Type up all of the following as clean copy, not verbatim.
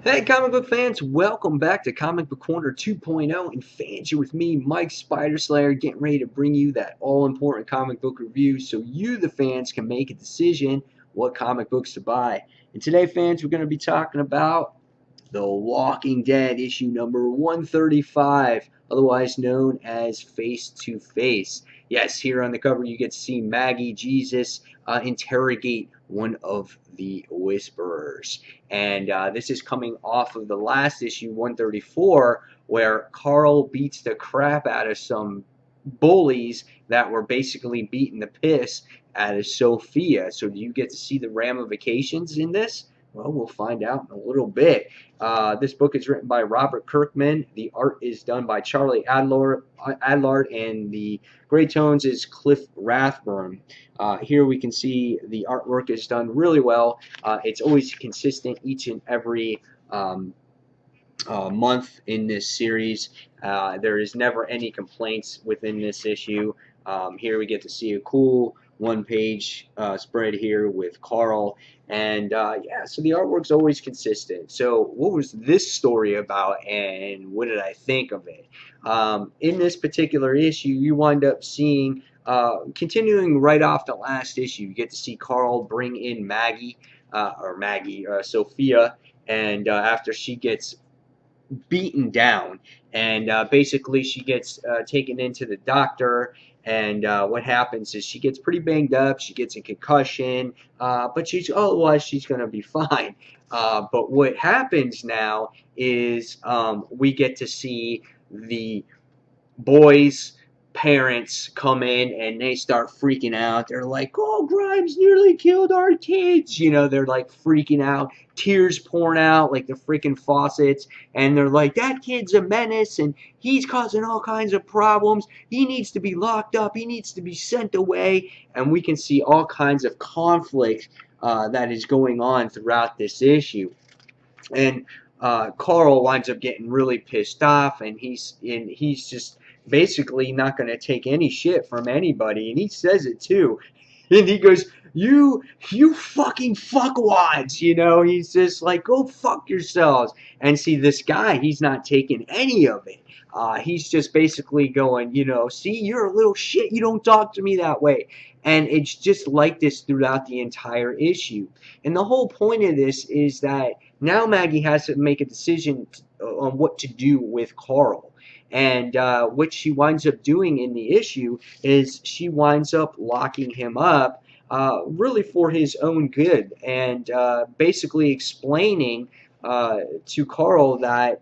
Hey, comic book fans, welcome back to Comic Book Corner 2.0. And fans, you're with me, Mike Spider Slayer, getting ready to bring you that all important comic book review so you, the fans, can make a decision what comic books to buy. And today, fans, we're going to be talking about The Walking Dead, issue number 135, otherwise known as Face to Face. Yes, here on the cover you get to see Maggie Jesus interrogate one of the Whisperers. And this is coming off of the last issue, 134, where Carl beats the crap out of some bullies that were basically beating the piss out of Sophia. So do you get to see the ramifications in this? Well, we'll find out in a little bit. This book is written by Robert Kirkman. The art is done by Charlie Adlard, and the gray tones is Cliff Rathburn. Here we can see the artwork is done really well. It's always consistent each and every month in this series. There is never any complaints within this issue. Here we get to see a cool one-page spread here with Carl, and yeah, so the artwork's always consistent. So what was this story about, and what did I think of it? In this particular issue, you wind up seeing, continuing right off the last issue, you get to see Carl bring in Sophia, and after she gets beaten down, and basically she gets taken into the doctor, and what happens is she gets pretty banged up, she gets a concussion, but otherwise she's going to be fine. But what happens now is we get to see the boys' parents come in and they start freaking out. They're like, "Oh, Grimes nearly killed our kids." They're like freaking out, tears pouring out like the freaking faucets. And they're like, "That kid's a menace and he's causing all kinds of problems. He needs to be locked up. He needs to be sent away." And we can see all kinds of conflict that is going on throughout this issue. And Carl winds up getting really pissed off, and he's just basically not going to take any shit from anybody, and he says it too. And he goes, "You fucking fuckwads," He's just like, "Go fuck yourselves." And see, this guy, he's not taking any of it. He's just basically going, "See, you're a little shit. You don't talk to me that way." And it's just like this throughout the entire issue. And the whole point of this is that now Maggie has to make a decision on what to do with Carl. And what she winds up doing in the issue is she winds up locking him up, really for his own good, and basically explaining to Carl that,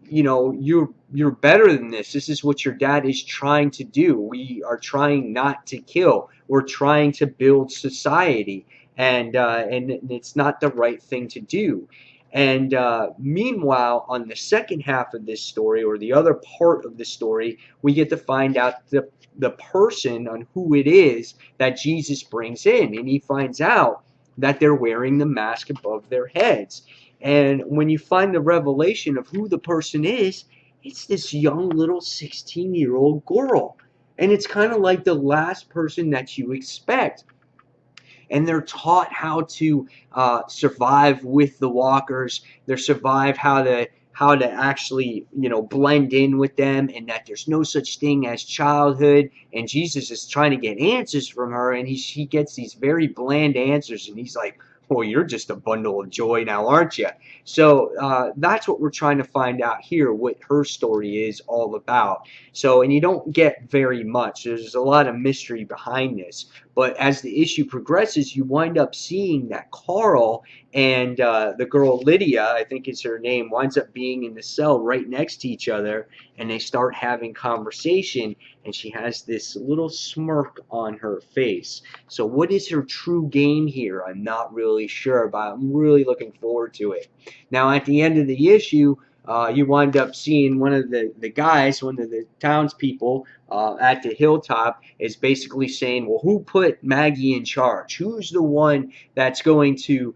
you're better than this. This is what your dad is trying to do. We are trying not to kill. We're trying to build society, and it's not the right thing to do. And meanwhile, on the second half of this story, or the other part of the story, we get to find out the person on who it is that Jesus brings in, and he finds out that they're wearing the mask above their heads. And when you find the revelation of who the person is, it's this young little 16-year-old girl. And it's kind of like the last person that you expect. And they're taught how to survive with the walkers. They're survive how to actually blend in with them, and that there's no such thing as childhood. And Jesus is trying to get answers from her, and he gets these very bland answers, and he's like, "Well, you're just a bundle of joy now, aren't you?" So that's what we're trying to find out here, what her story is all about. So, and you don't get very much. There's a lot of mystery behind this. But as the issue progresses, you wind up seeing that Carl and the girl Lydia, I think is her name, winds up being in the cell right next to each other, and they start having conversation, and she has this little smirk on her face. So what is her true game here? I'm not really sure, but I'm really looking forward to it. Now, at the end of the issue, you wind up seeing one of the guys, one of the townspeople at the hilltop, is basically saying, "Well, who put Maggie in charge? Who's the one that's going to,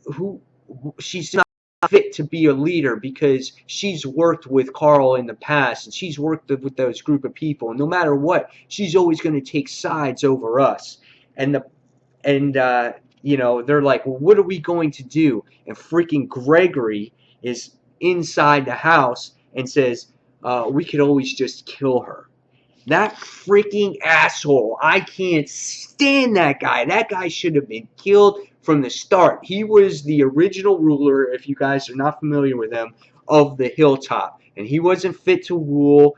who she's not fit to be a leader because she's worked with Carl in the past, and she's worked with those group of people. And no matter what, she's always going to take sides over us." And you know, they're like, well, what are we going to do? And freaking Gregory is inside the house and says, we could always just kill her. That freaking asshole. I can't stand that guy. That guy should have been killed from the start. He was the original ruler, if you guys are not familiar with him, of the hilltop. And he wasn't fit to rule.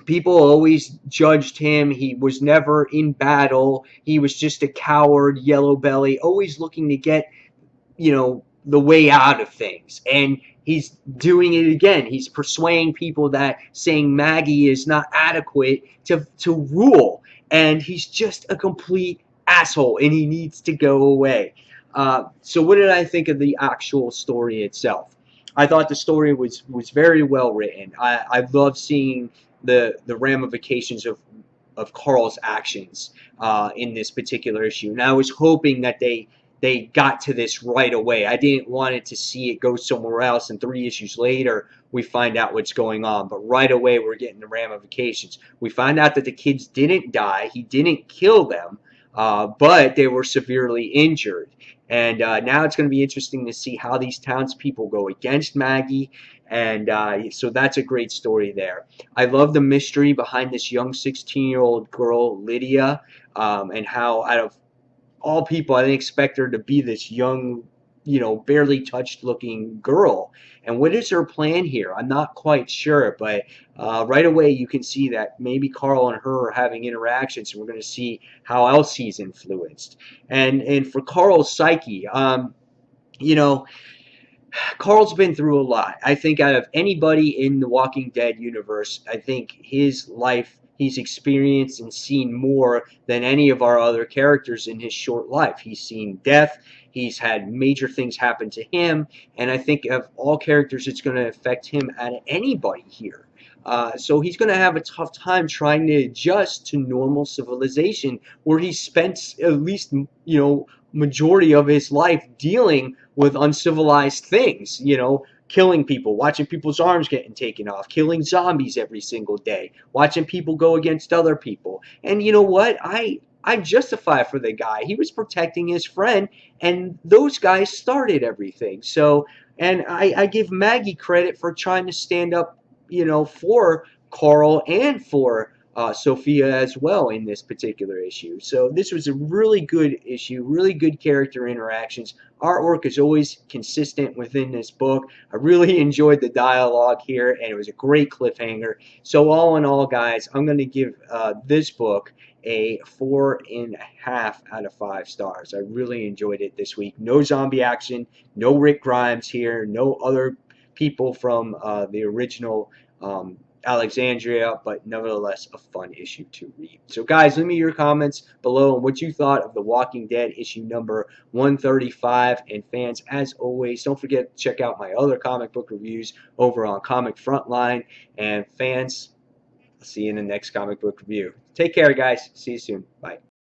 People always judged him. He was never in battle. He was just a coward, yellow belly, always looking to get, you know, the way out of things. And he's doing it again. He's persuading people that saying Maggie is not adequate to rule. And he's just a complete asshole and he needs to go away. So what did I think of the actual story itself? I thought the story was very well written. I love seeing the ramifications of Carl's actions in this particular issue. And I was hoping that they got to this right away. I didn't want it to see it go somewhere else, and 3 issues later we find out what's going on. But right away we're getting the ramifications. We find out that the kids didn't die. He didn't kill them, but they were severely injured. And now it's going to be interesting to see how these townspeople go against Maggie. And so that's a great story there. I love the mystery behind this young 16-year-old girl, Lydia, and how out of all people, I didn't expect her to be this young, you know, barely touched looking girl. And what is her plan here? I'm not quite sure, but right away you can see that maybe Carl and her are having interactions, and we're going to see how else he's influenced. And for Carl's psyche, you know, Carl's been through a lot. I think out of anybody in the Walking Dead universe, I think his life he's experienced and seen more than any of our other characters in his short life. He's seen death. He's had major things happen to him. And I think of all characters, it's going to affect him out of anybody here. So he's going to have a tough time trying to adjust to normal civilization where he spent at least, you know, majority of his life dealing with uncivilized things, you know, killing people, watching people's arms getting taken off, killing zombies every single day, watching people go against other people. And you know what? I justify for the guy. He was protecting his friend, and those guys started everything. So, and I give Maggie credit for trying to stand up, you know, for Carl and for Sophia as well in this particular issue. So this was a really good issue, really good character interactions. Artwork is always consistent within this book. I really enjoyed the dialogue here, and it was a great cliffhanger. So all in all, guys, I'm going to give this book a 4.5 out of 5 stars. I really enjoyed it this week. No zombie action, no Rick Grimes here, no other people from the original Alexandria, but nevertheless a fun issue to read. So guys, leave me your comments below on what you thought of The Walking Dead issue number 135. And fans, as always, don't forget to check out my other comic book reviews over on Comic Frontline. And fans, I'll see you in the next comic book review. Take care, guys. See you soon. Bye.